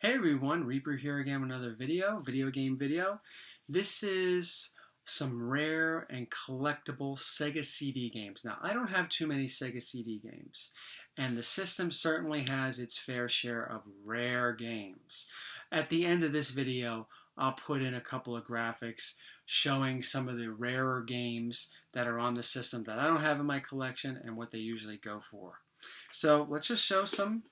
Hey everyone, Reaper here again with another video game video. This is some rare and collectible Sega CD games. Now, I don't have too many Sega CD games, and the system certainly has its fair share of rare games. At the end of this video, I'll put in a couple of graphics showing some of the rarer games that are on the system that I don't have in my collection and what they usually go for. So let's just show some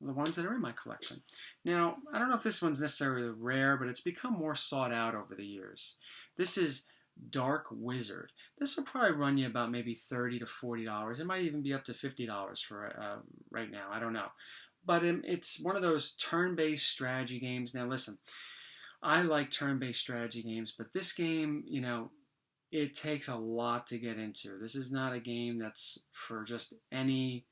the ones that are in my collection. Now, I don't know if this one's necessarily rare, but it's become more sought out over the years. This is Dark Wizard. This will probably run you about maybe $30 to $40. It might even be up to $50 for right now. I don't know. But it's one of those turn-based strategy games. Now, listen, I like turn-based strategy games, but this game, it takes a lot to get into. This is not a game that's for just any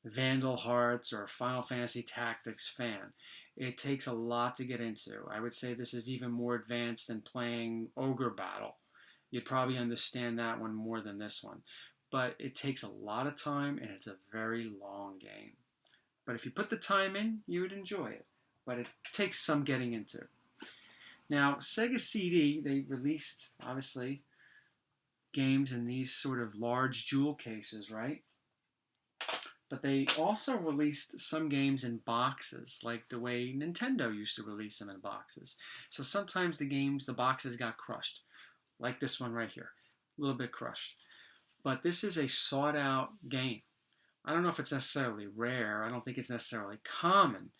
Vandal Hearts or Final Fantasy Tactics fan. It takes a lot to get into. I would say this is even more advanced than playing Ogre Battle. You'd probably understand that one more than this one. But it takes a lot of time and it's a very long game. But if you put the time in, you would enjoy it. But it takes some getting into. Now, Sega CD, they released, obviously, games in these sort of large jewel cases, right? But they also released some games in boxes, like the way Nintendo used to release them in boxes. So sometimes the boxes got crushed, like this one right here, a little bit crushed. But this is a sought-out game. I don't know if it's necessarily rare. I don't think it's necessarily common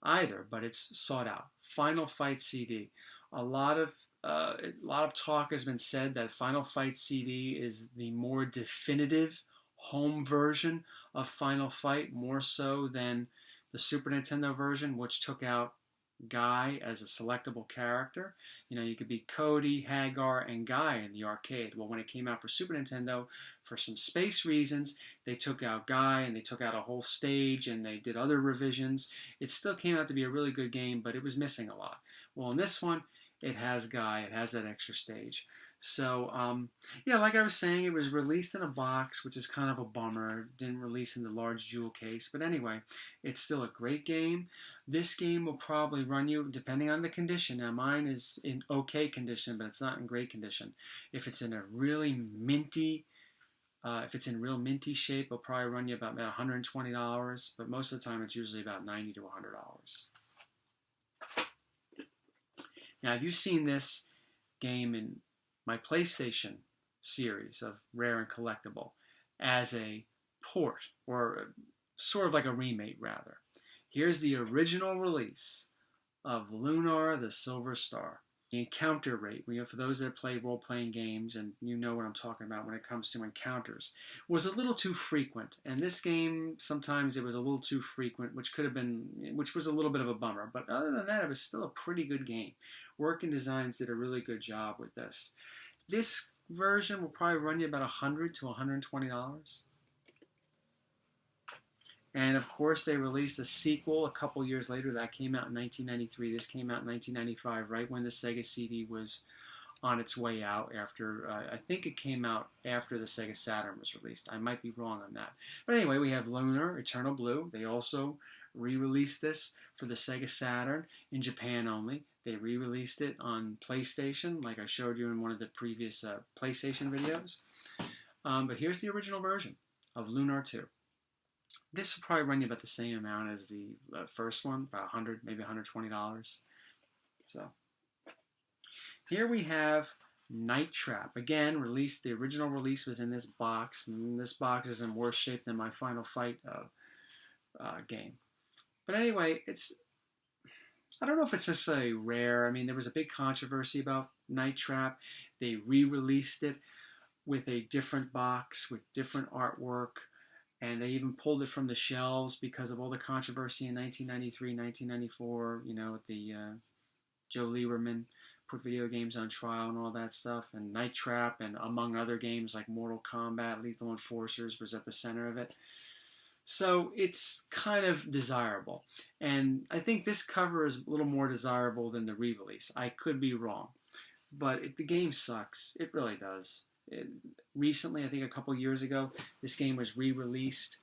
either, but it's sought out. Final Fight CD. A lot of talk has been said that Final Fight CD is the more definitive home version of Final Fight, more so than the Super Nintendo version, which took out Guy as a selectable character. You could be Cody, Hagar, and Guy in the arcade. Well, when it came out for Super Nintendo, for some space reasons, they took out Guy and they took out a whole stage and they did other revisions. It still came out to be a really good game, but it was missing a lot. Well, in this one, it has Guy. It has that extra stage. So, yeah, like I was saying, it was released in a box, which is kind of a bummer. It didn't release in the large jewel case. But anyway, it's still a great game. This game will probably run you, depending on the condition. Now, mine is in okay condition, but it's not in great condition. If it's in a really minty, if it's in real minty shape, it'll probably run you about $120. But most of the time, it's usually about $90 to $100. Now, have you seen this game in my PlayStation series of Rare and Collectible as a port, or sort of like a remake rather? Here's the original release of Lunar the Silver Star. The encounter rate, for those that play role-playing games, and you know what I'm talking about when it comes to encounters, was a little too frequent. And this game, sometimes it was a little too frequent, which was a little bit of a bummer. But other than that, it was still a pretty good game. Working Designs did a really good job with this. This version will probably run you about $100 to $120. And of course, they released a sequel a couple years later that came out in 1993. This came out in 1995, right when the Sega CD was on its way out. After I think it came out after the Sega Saturn was released. I might be wrong on that. But anyway, we have Lunar, Eternal Blue. They also re-released this for the Sega Saturn in Japan only. They re-released it on PlayStation, like I showed you in one of the previous PlayStation videos. But here's the original version of Lunar 2. This will probably run you about the same amount as the first one, about $100, maybe $120. So here we have Night Trap. Again, the original release was in this box. And this box is in worse shape than my Final Fight game. But anyway, I don't know if it's necessarily rare. I mean, there was a big controversy about Night Trap. They re-released it with a different box, with different artwork. And they even pulled it from the shelves because of all the controversy in 1993, 1994, with the Joe Lieberman put video games on trial and all that stuff. And Night Trap, and among other games like Mortal Kombat, Lethal Enforcers was at the center of it. So it's kind of desirable. And I think this cover is a little more desirable than the re-release. I could be wrong. But the game sucks. It really does. Recently, I think a couple years ago, this game was re-released,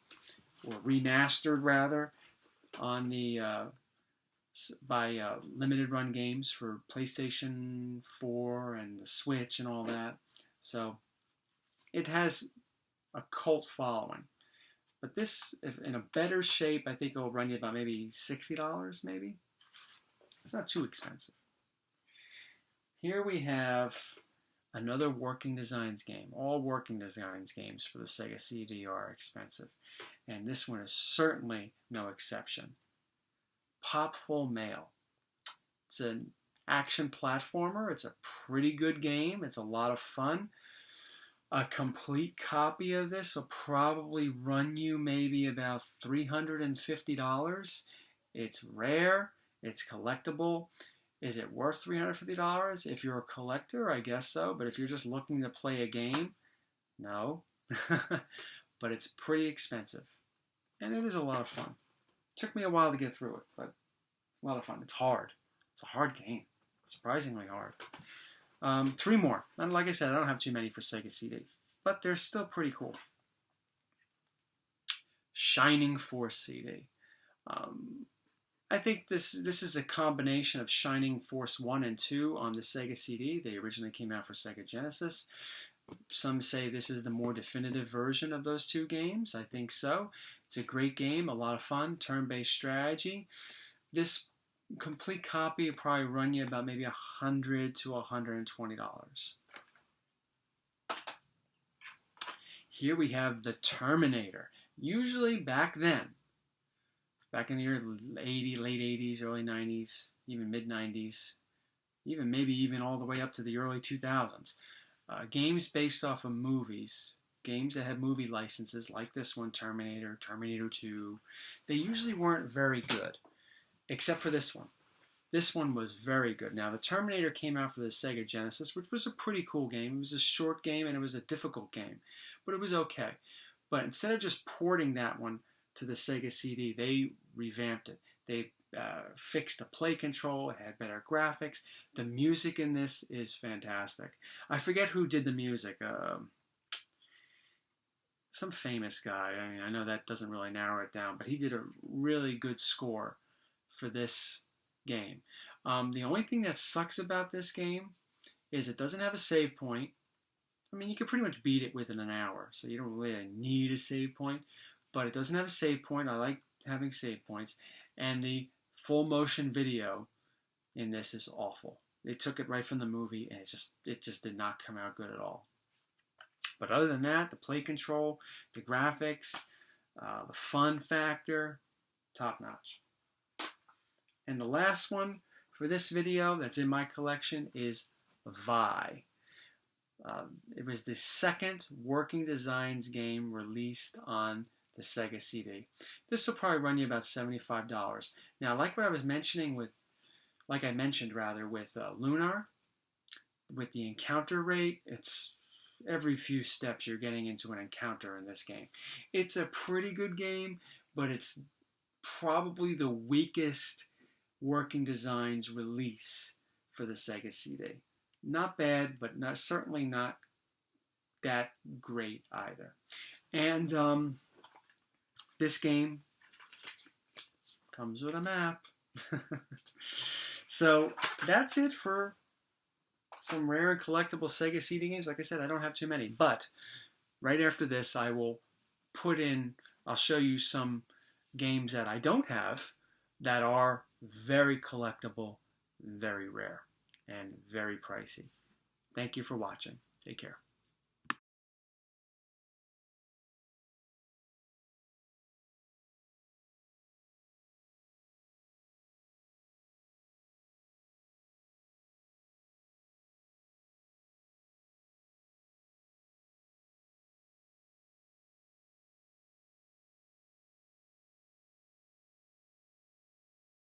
or remastered rather, on the by limited run games for PlayStation 4 and the Switch and all that. So it has a cult following. But this, if in a better shape, I think it will run you about maybe $60, maybe. It's not too expensive. Here we have another Working Designs game. All Working Designs games for the Sega CD are expensive. And this one is certainly no exception. Popful Mail. It's an action platformer. It's a pretty good game. It's a lot of fun. A complete copy of this will probably run you maybe about $350. It's rare. It's collectible. Is it worth $350? If you're a collector, I guess so. But if you're just looking to play a game, no. But it's pretty expensive. And it is a lot of fun. It took me a while to get through it, but a lot of fun. It's hard. It's a hard game. Surprisingly hard. 3 more. And like I said, I don't have too many for Sega CD, but they're still pretty cool. Shining Force CD. I think this is a combination of Shining Force 1 and 2 on the Sega CD. They originally came out for Sega Genesis. Some say this is the more definitive version of those 2 games. I think so. It's a great game, a lot of fun, turn-based strategy. This complete copy will probably run you about maybe $100 to $120. Here we have the Terminator. Usually back then, back in the late 80s, early 90s, even mid 90s, even all the way up to the early 2000s. Games based off of movies, games that had movie licenses like this one, Terminator, Terminator 2, they usually weren't very good. Except for this one. This one was very good. Now, the Terminator came out for the Sega Genesis, which was a pretty cool game. It was a short game, and it was a difficult game. But it was okay. But instead of just porting that one to the Sega CD, they revamped it. They fixed the play control. It had better graphics. The music in this is fantastic. I forget who did the music. Some famous guy. I mean, I know that doesn't really narrow it down, but he did a really good score for this game. The only thing that sucks about this game is it doesn't have a save point. I mean, you can pretty much beat it within an hour, so you don't really need a save point, but it doesn't have a save point. I like having save points, and the full motion video in this is awful. They took it right from the movie, and it just did not come out good at all. But other than that, the play control, the graphics, the fun factor, top notch. And the last one for this video that's in my collection is Vi. It was the second Working Designs game released on the Sega CD. This will probably run you about $75. Now, like what I was mentioning with, like I mentioned rather, with Lunar, with the encounter rate, it's every few steps you're getting into an encounter in this game. It's a pretty good game, but it's probably the weakest Working Designs release for the Sega CD. Not bad, but certainly not that great either. And this game comes with a map. So that's it for some rare and collectible Sega CD games. Like I said, I don't have too many, but right after this I'll show you some games that I don't have that are very collectible, very rare, and very pricey. Thank you for watching. Take care.